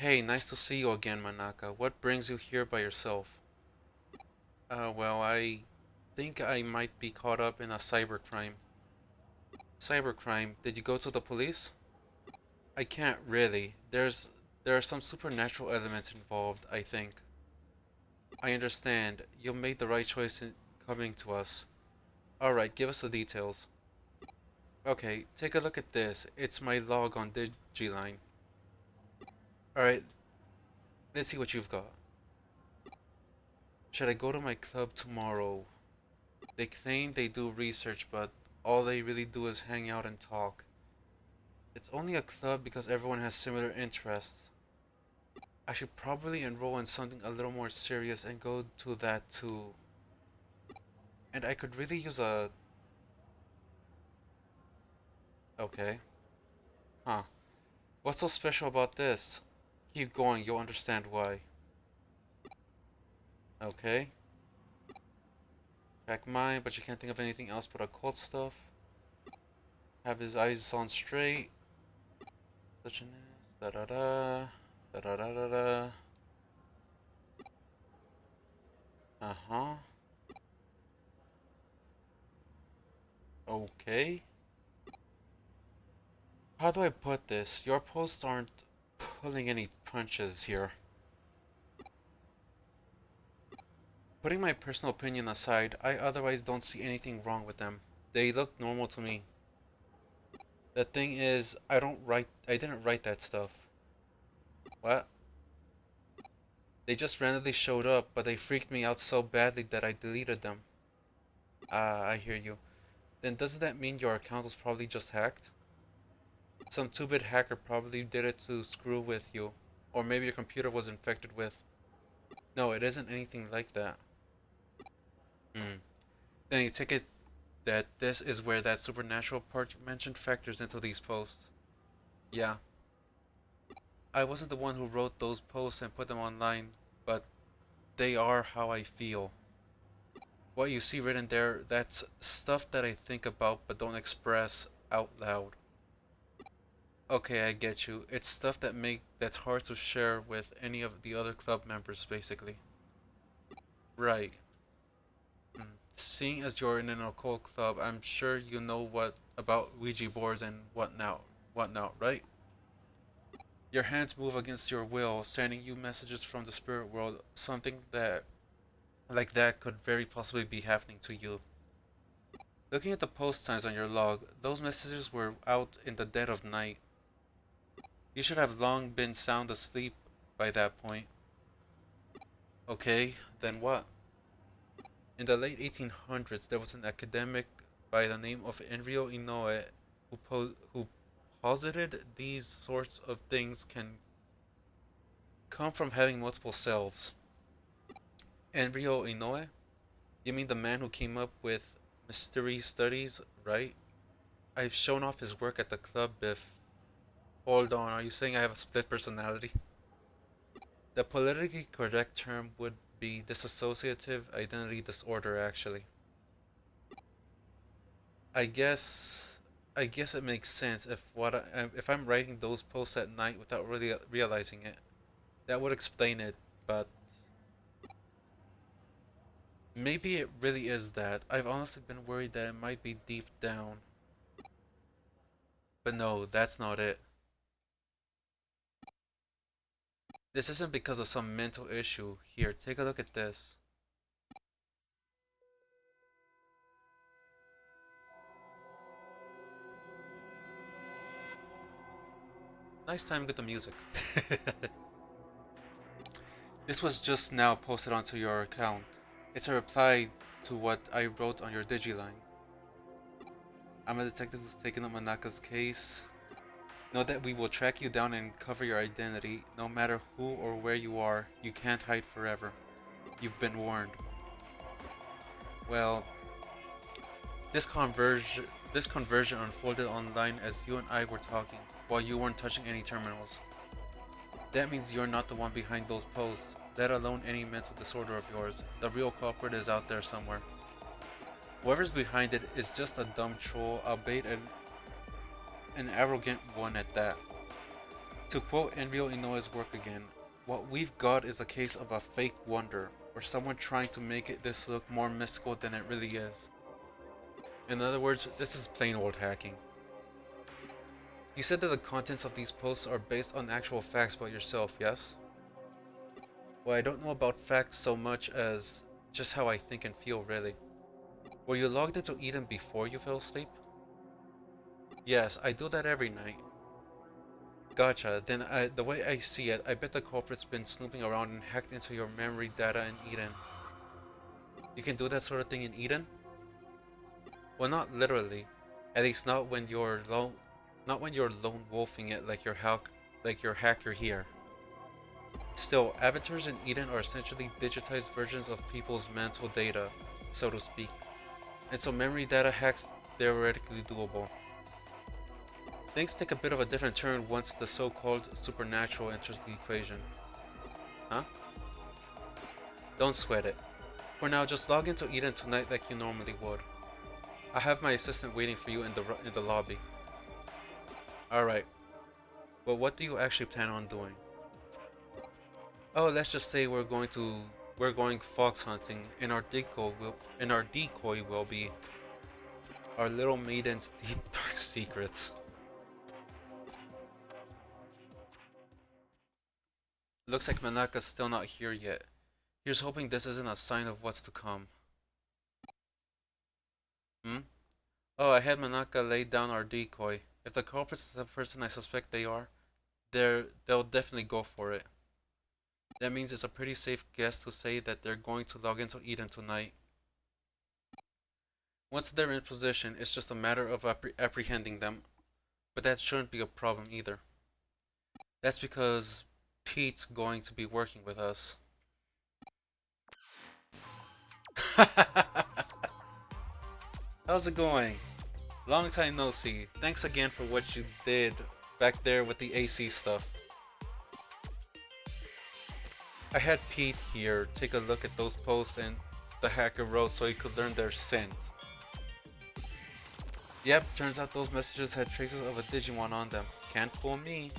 Hey, nice to see you again, Manaka. What brings you here by yourself? Well, I think I might be caught up in a cybercrime. Cybercrime? Did you go to the police? I can't really. There are some supernatural elements involved, I think. I understand. You made the right choice in coming to us. Alright, give us the details. Okay, take a look at this. It's my log on Digiline. Alright, let's see what you've got. Should I go to my club tomorrow? They claim they do research, but all they really do is hang out and talk. It's only a club because everyone has similar interests. I should probably enroll in something a little more serious and go to that too. And I could really use a... Okay. Huh. What's so special about this? Keep going, you'll understand why. Okay. Track mine, but you can't think of anything else but occult stuff. Have his eyes on straight. Such an ass. Da da da. Da da da da da. Uh-huh. Okay. How do I put this? Your posts aren't pulling any punches here. Putting my personal opinion aside, I otherwise don't see anything wrong with them. They look normal to me. The thing is, I didn't write that stuff. What? They just randomly showed up, but they freaked me out so badly that I deleted them. Ah, I hear you. Then doesn't that mean your account was probably just hacked? Some two-bit hacker probably did it to screw with you. Or maybe your computer was infected with... No, it isn't anything like that. Hmm. Then you take it that this is where that supernatural part you mentioned factors into these posts. Yeah. I wasn't the one who wrote those posts and put them online, but they are how I feel. What you see written there, that's stuff that I think about but don't express out loud. Okay, I get you. It's stuff that's hard to share with any of the other club members, basically. Right. Hmm. Seeing as you're in an occult club, I'm sure you know what about Ouija boards and whatnot, right? Your hands move against your will, sending you messages from the spirit world, something that like that could very possibly be happening to you. Looking at the post times on your log, those messages were out in the dead of night. You should have long been sound asleep by that point. Okay, then what? In the late 1800s, there was an academic by the name of Enrio Inoue who posited these sorts of things can come from having multiple selves. Enrio Inoue? You mean the man who came up with mystery studies, right? I've shown off his work at the club, Biff. Hold on, are you saying I have a split personality? The politically correct term would be dissociative identity disorder, actually. I guess I guess it makes sense if I'm writing those posts at night without really realizing it. That would explain it, but maybe it really is that. I've honestly been worried that it might be deep down. But no, that's not it. This isn't because of some mental issue. Here, take a look at this. Nice time with the music. This was just now posted onto your account. It's a reply to what I wrote on your Digiline. I'm a detective who's taken up Manaka's case. Know that we will track you down and cover your identity. No matter who or where you are, you can't hide forever. You've been warned. Well, this conversion unfolded online as you and I were talking, while you weren't touching any terminals. That means you're not the one behind those posts, let alone any mental disorder of yours. The real culprit is out there somewhere. Whoever's behind it is just a dumb troll, albeit an arrogant one at that. To quote Enryo Inoue's work again, what we've got is a case of a fake wonder, or someone trying to make this look more mystical than it really is. In other words, this is plain old hacking. You said that the contents of these posts are based on actual facts about yourself, yes? Well, I don't know about facts so much as just how I think and feel, really. Were you logged into Eden before you fell asleep? Yes, I do that every night. Gotcha, then the way I see it, I bet the culprit's been snooping around and hacked into your memory data in Eden. You can do that sort of thing in Eden? Well, not literally. At least not when you're lone wolfing it like your hacker here. Still, avatars in Eden are essentially digitized versions of people's mental data, so to speak. And so memory data hacks theoretically doable. Things take a bit of a different turn once the so-called supernatural enters the equation. Huh? Don't sweat it. For now, just log into Eden tonight like you normally would. I have my assistant waiting for you in the lobby. Alright, but what do you actually plan on doing? Oh, let's just say we're going fox hunting, and our decoy will be our little maiden's deep dark secrets. Looks like Manaka's still not here yet. Here's hoping this isn't a sign of what's to come. Hmm? Oh, I had Manaka lay down our decoy. If the culprit's the person I suspect they are, they'll definitely go for it. That means it's a pretty safe guess to say that they're going to log into Eden tonight. Once they're in position, it's just a matter of apprehending them. But that shouldn't be a problem either. That's because Pete's going to be working with us. How's it going? Long time no see. Thanks again for what you did back there with the AC stuff. I had Pete here take a look at those posts and the hacker wrote so he could learn their scent. Yep, turns out those messages had traces of a Digimon on them. Can't fool me.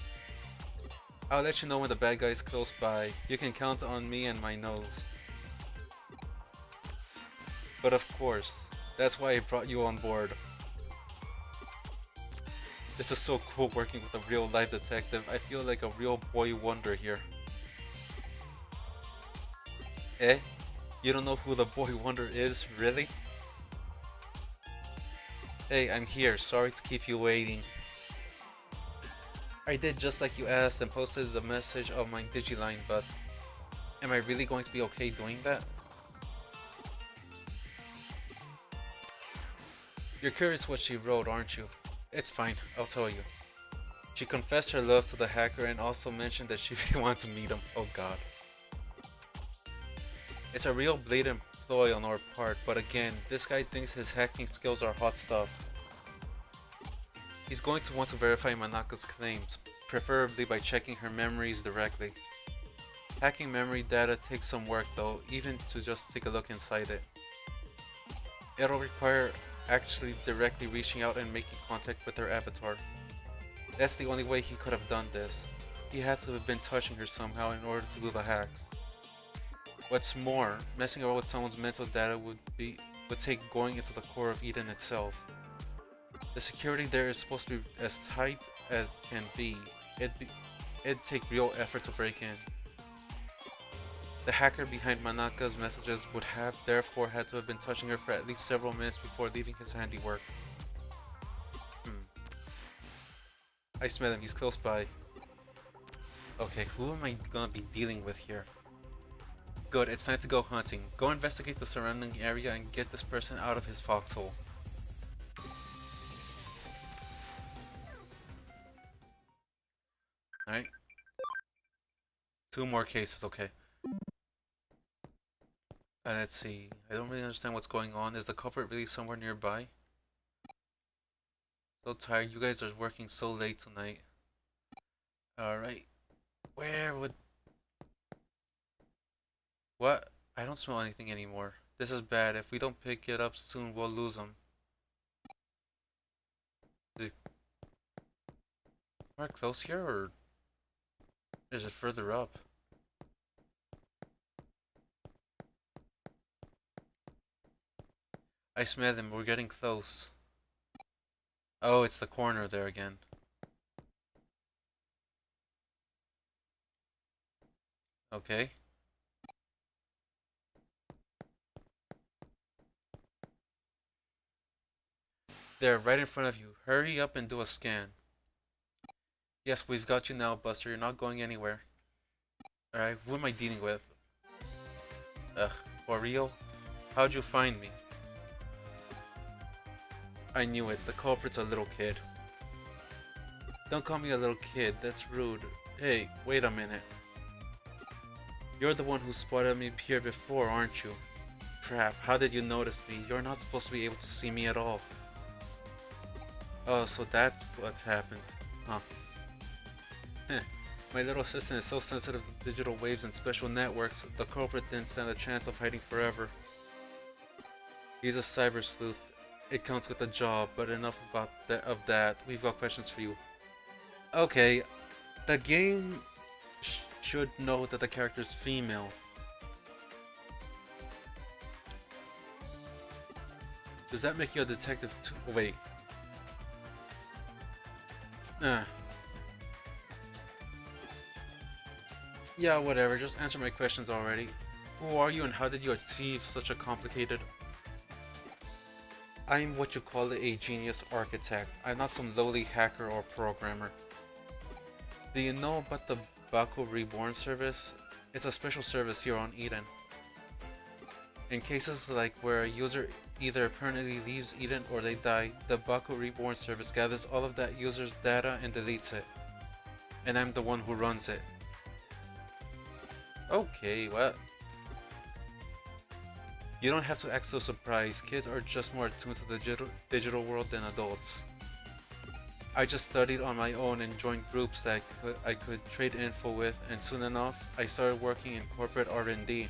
I'll let you know when the bad guy's close by. You can count on me and my nose. But of course, that's why I brought you on board. This is so cool working with a real life detective. I feel like a real boy wonder here. Eh? You don't know who the boy wonder is, really? Hey, I'm here. Sorry to keep you waiting. I did just like you asked and posted the message of my Digiline, but am I really going to be okay doing that? You're curious what she wrote, aren't you? It's fine, I'll tell you. She confessed her love to the hacker and also mentioned that she really wants to meet him. Oh god. It's a real blatant ploy on our part, but again, this guy thinks his hacking skills are hot stuff. He's going to want to verify Manaka's claims, preferably by checking her memories directly. Hacking memory data takes some work though, even to just take a look inside it. It'll require actually directly reaching out and making contact with her avatar. That's the only way he could have done this. He had to have been touching her somehow in order to do the hacks. What's more, messing around with someone's mental data would take going into the core of Eden itself. The security there is supposed to be as tight as can be. It'd take real effort to break in. The hacker behind Manaka's messages would have therefore had to have been touching her for at least several minutes before leaving his handiwork. I smell him, he's close by. Okay, who am I gonna be dealing with here? Good, it's time to go hunting. Go investigate the surrounding area and get this person out of his foxhole. Alright. 2 more cases, okay. Let's see. I don't really understand what's going on. Is the culprit really somewhere nearby? So tired. You guys are working so late tonight. Alright. Where would... What? I don't smell anything anymore. This is bad. If we don't pick it up soon, we'll lose them. Is it... Are close here, or... Is it further up? I smell him. We're getting close. Oh, it's the corner there again. Okay. There, right in front of you. Hurry up and do a scan. Yes, we've got you now, Buster. You're not going anywhere. Alright, who am I dealing with? Ugh, for real? How'd you find me? I knew it. The culprit's a little kid. Don't call me a little kid. That's rude. Hey, wait a minute. You're the one who spotted me here before, aren't you? Crap, how did you notice me? You're not supposed to be able to see me at all. Oh, so that's what's happened. Huh. Heh. My little assistant is so sensitive to digital waves and special networks, the culprit didn't stand a chance of hiding forever. He's a cyber sleuth. It counts with the job, but enough about that. We've got questions for you. Okay, the game should know that the character's female. Does that make you a detective too? Oh, wait. Yeah, whatever. Just answer my questions already. Who are you and how did you achieve such a complicated... I'm what you call a genius architect. I'm not some lowly hacker or programmer. Do you know about the Baku Reborn service? It's a special service here on Eden. In cases like where a user either permanently leaves Eden or they die, the Baku Reborn service gathers all of that user's data and deletes it. And I'm the one who runs it. Okay, what? You don't have to act so surprised. Kids are just more attuned to the digital world than adults. I just studied on my own and joined groups that I could trade info with, and soon enough, I started working in corporate R&D.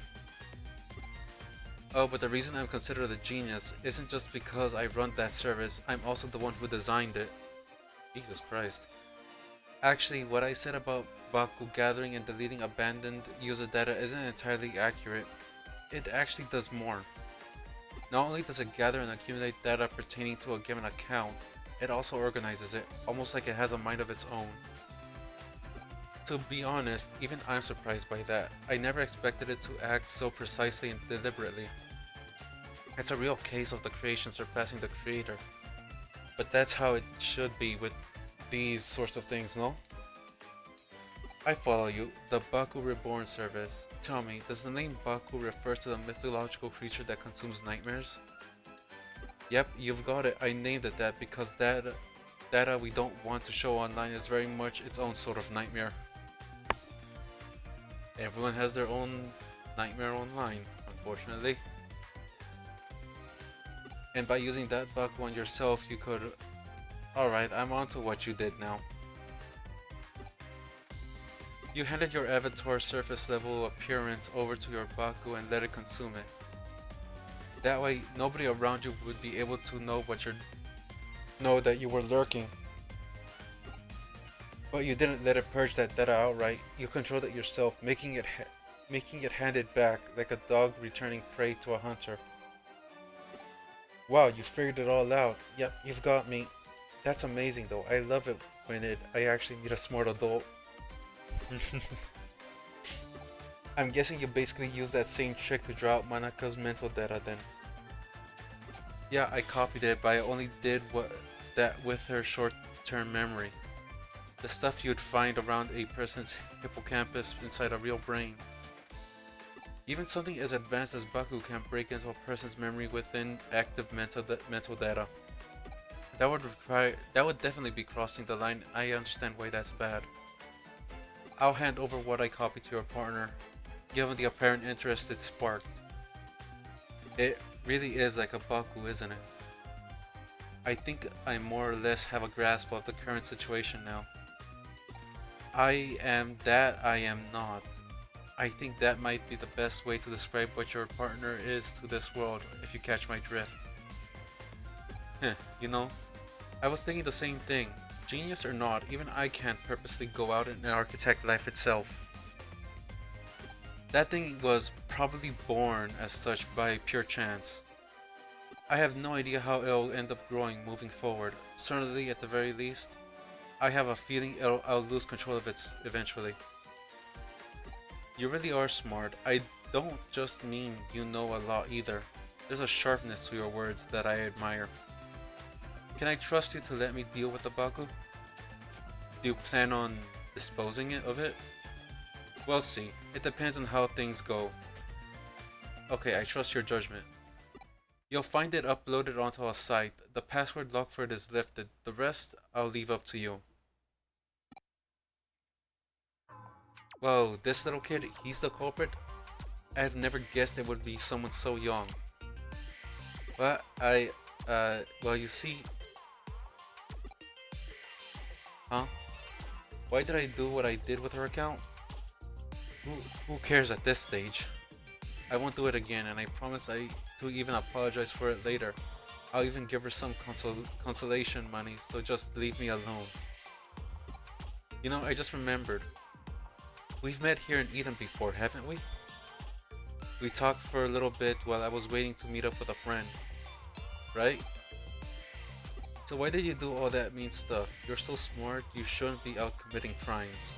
Oh, but the reason I'm considered a genius isn't just because I run that service, I'm also the one who designed it. Jesus Christ. Actually, what I said about Baku gathering and deleting abandoned user data isn't entirely accurate. It actually does more. Not only does it gather and accumulate data pertaining to a given account, it also organizes it, almost like it has a mind of its own. To be honest, even I'm surprised by that. I never expected it to act so precisely and deliberately. It's a real case of the creation surpassing the creator. But that's how it should be with these sorts of things, no? I follow you. The Baku Reborn service. Tell me, does the name Baku refer to the mythological creature that consumes nightmares? Yep, you've got it. I named it that because data we don't want to show online is very much its own sort of nightmare. Everyone has their own nightmare online, unfortunately. And by using that Baku on yourself, you could... Alright, I'm on to what you did now. You handed your avatar surface level appearance over to your Baku and let it consume it. That way, nobody around you would be able to know that you were lurking. But you didn't let it purge that data outright. You controlled it yourself, making it hand it back like a dog returning prey to a hunter. Wow, you figured it all out. Yep, you've got me. That's amazing though. I love it when I actually meet a smart adult. I'm guessing you basically used that same trick to draw out Manaka's mental data then. Yeah, I copied it, but I only did that with her short-term memory. The stuff you'd find around a person's hippocampus inside a real brain. Even something as advanced as Baku can break into a person's memory within active mental data. That would definitely be crossing the line. I understand why that's bad. I'll hand over what I copied to your partner, given the apparent interest it sparked. It really is like a Baku, isn't it? I think I more or less have a grasp of the current situation now. I am that I am not. I think that might be the best way to describe what your partner is to this world, if you catch my drift. You know, I was thinking the same thing. Genius or not, even I can't purposely go out and architect life itself. That thing was probably born as such by pure chance. I have no idea how it'll end up growing moving forward. Certainly, at the very least, I have a feeling I'll lose control of it eventually. You really are smart. I don't just mean you know a lot either. There's a sharpness to your words that I admire. Can I trust you to let me deal with the Baku? Do you plan on disposing of it? We'll see. It depends on how things go. Okay, I trust your judgment. You'll find it uploaded onto a site. The password lock for it is lifted. The rest, I'll leave up to you. Whoa, this little kid, he's the culprit? I've never guessed it would be someone so young. Well, well, you see... Huh? Why did I do what I did with her account? Who cares at this stage? I won't do it again, and I promise to even apologize for it later. I'll even give her some consolation money, so just leave me alone. You know, I just remembered. We've met here in Eden before, haven't we? We talked for a little bit while I was waiting to meet up with a friend. Right? So why did you do all that mean stuff? You're so smart, you shouldn't be out committing crimes.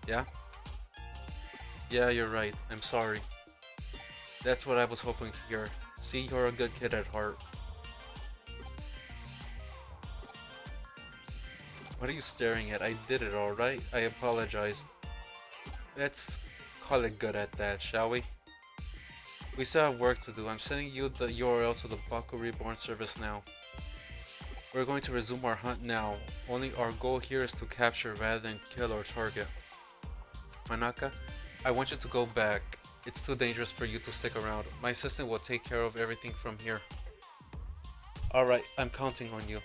Yeah? Yeah, you're right. I'm sorry. That's what I was hoping to hear. See, you're a good kid at heart. What are you staring at? I did it alright. I apologize. Let's call it good at that, shall we? We still have work to do. I'm sending you the URL to the Baku Reborn service now. We're going to resume our hunt now. Only our goal here is to capture rather than kill our target. Manaka, I want you to go back. It's too dangerous for you to stick around. My assistant will take care of everything from here. Alright, I'm counting on you.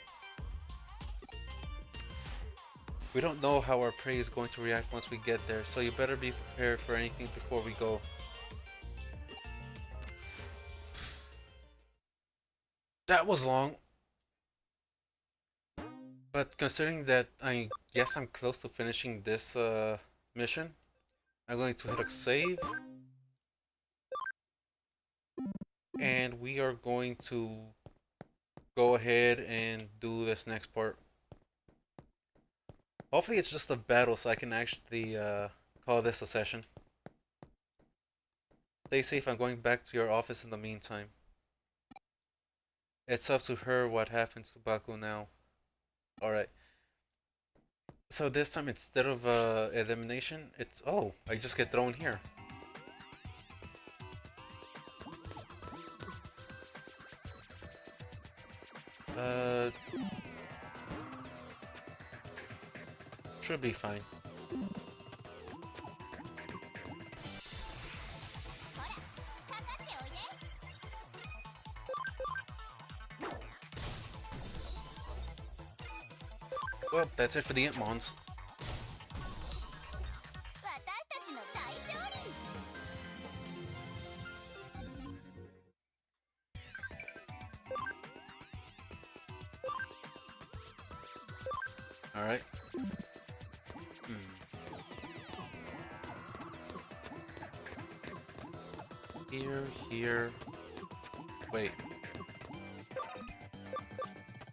We don't know how our prey is going to react once we get there, so you better be prepared for anything before we go. That was long. But considering that I guess I'm close to finishing this mission, I'm going to hit a save. And we are going to go ahead and do this next part. Hopefully it's just a battle so I can actually call this a session. Stay safe, I'm going back to your office in the meantime. It's up to her what happens to Baku now. Alright. So this time instead of elimination, it's... Oh, I just get thrown here. Should be fine. Well, that's it for the Intmons. Alright. Here. Wait.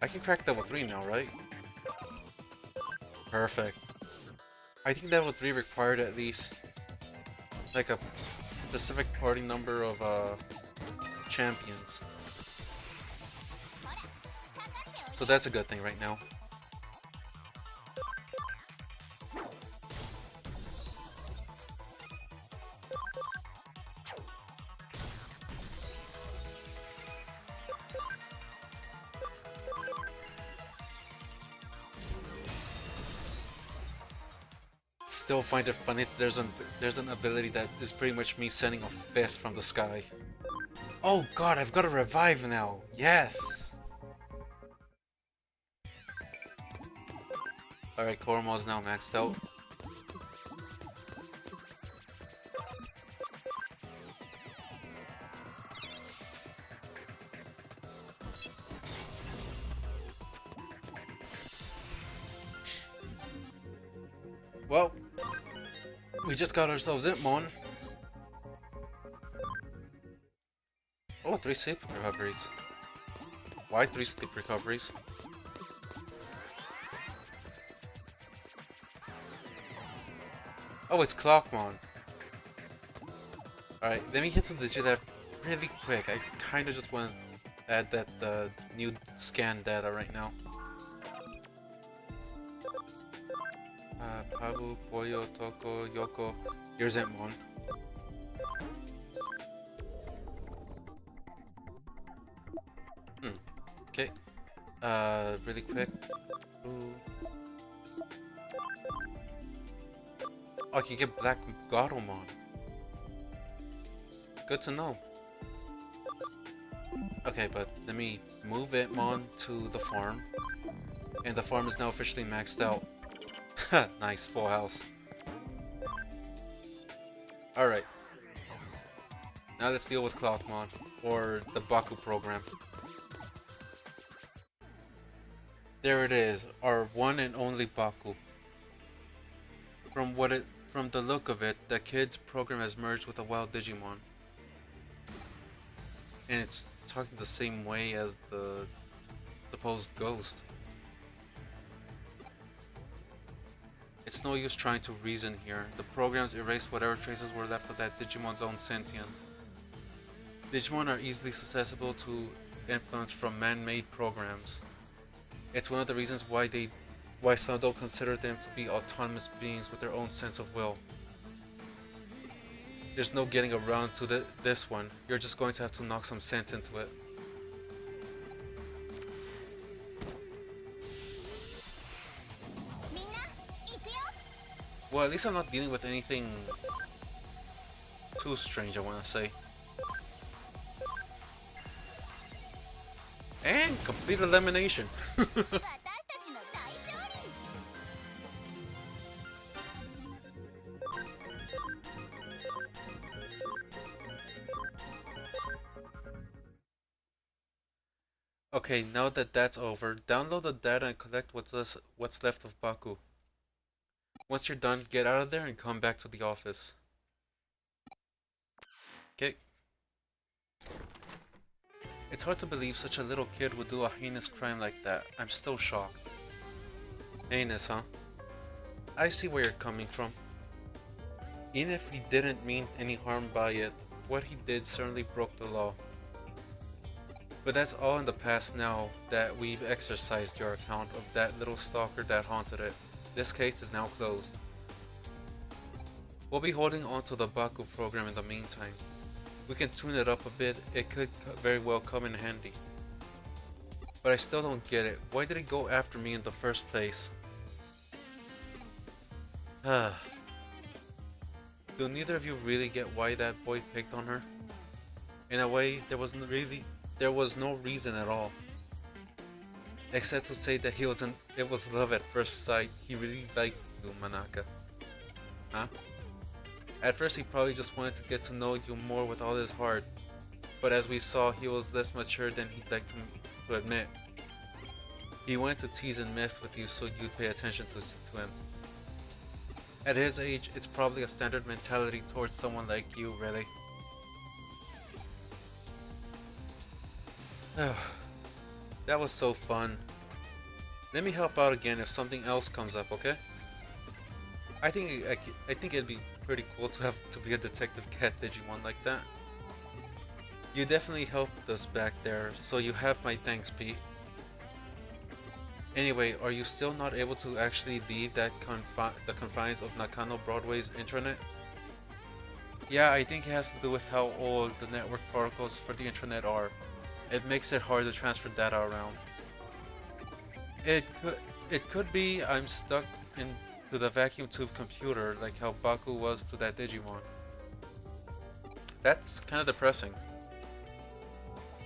I can crack level 3 now, right? Perfect. I think level 3 required at least like a specific party number of champions. So that's a good thing right now. Still find it funny that there's an ability that is pretty much me sending a fist from the sky. Oh god, I've got to revive now. Yes. Alright, Koromo is now maxed out. Well, we just got ourselves Itmon. Oh, 3 sleep recoveries. Why 3 sleep recoveries? Oh, it's Clockmon. Alright, let me hit some Digidev really quick. I kinda just want to add that new scan data right now. Pabu, Pollo, Toko, Yoko. Here's Itmon. Okay. Really quick. Ooh. Oh, I can get Black Garomon. Good to know. Okay, but let me move Itmon to the farm. And the farm is now officially maxed out. Nice, full house. Alright. Now let's deal with Clockmon, or the Baku program. There it is, our one and only Baku. From the look of it, the kid's program has merged with a wild Digimon. And it's talking the same way as the supposed ghost. It's no use trying to reason here. The programs erased whatever traces were left of that Digimon's own sentience. Digimon are easily susceptible to influence from man-made programs. It's one of the reasons why some don't consider them to be autonomous beings with their own sense of will. There's no getting around to this one. You're just going to have to knock some sense into it. Well, at least I'm not dealing with anything too strange, I want to say. And complete elimination. Okay, now that that's over, download the data and collect what's left of Baku. Once you're done, get out of there and come back to the office. Okay. It's hard to believe such a little kid would do a heinous crime like that. I'm still shocked. Heinous, huh? I see where you're coming from. Even if he didn't mean any harm by it, what he did certainly broke the law. But that's all in the past now that we've exercised your account of that little stalker that haunted it. This case is now closed. We'll be holding on to the Baku program in the meantime. We can tune it up a bit, it could very well come in handy. But I still don't get it. Why did he go after me in the first place? Do neither of you really get why that boy picked on her? In a way, there was no reason at all. Except to say that it was love at first sight. He really liked you, Manaka. Huh? At first he probably just wanted to get to know you more with all his heart. But as we saw, he was less mature than he'd like to admit. He wanted to tease and mess with you so you'd pay attention to him. At his age, it's probably a standard mentality towards someone like you, really. That was so fun. Let me help out again if something else comes up, okay? I think it'd be pretty cool to be a detective cat Digimon like that. You definitely helped us back there, so you have my thanks, Pete. Anyway, are you still not able to actually leave the confines of Nakano Broadway's intranet? Yeah, I think it has to do with how old the network protocols for the intranet are. It makes it hard to transfer data around. It could be I'm stuck into the vacuum tube computer like how Baku was to that Digimon. That's kind of depressing.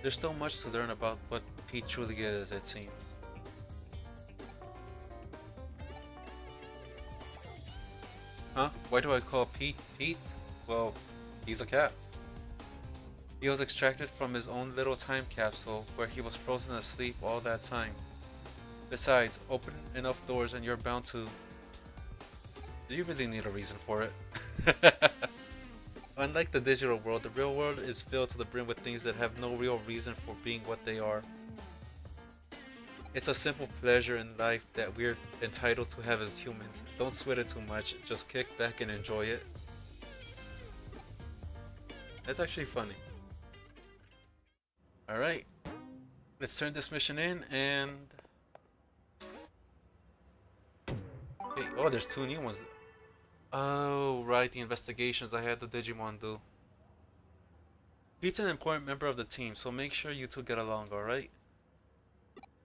There's still much to learn about what Pete truly is, it seems. Huh? Why do I call Pete Pete? Well, he's a cat. He was extracted from his own little time capsule where he was frozen asleep all that time. Besides, open enough doors and you're bound to Do you really need a reason for it? Unlike the digital world, the real world is filled to the brim with things that have no real reason for being what they are. It's a simple pleasure in life that we're entitled to have as humans. Don't sweat it too much, just kick back and enjoy it. That's actually funny. Alright, let's turn this mission in and... Hey, oh, there's two new ones. Oh, right, the investigations I had the Digimon do. Pete's an important member of the team, so make sure you two get along, alright?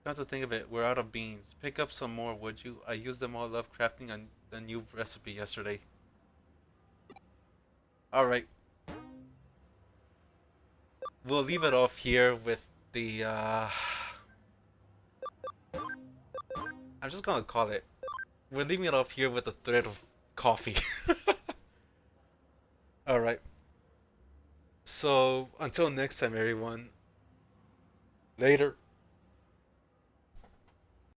Come to think of it, we're out of beans. Pick up some more, would you? I used them all up crafting a new recipe yesterday. Alright. We'll leave it off here with the, I'm just gonna call it. We're leaving it off here with the thread of coffee. Alright. So, until next time, everyone. Later.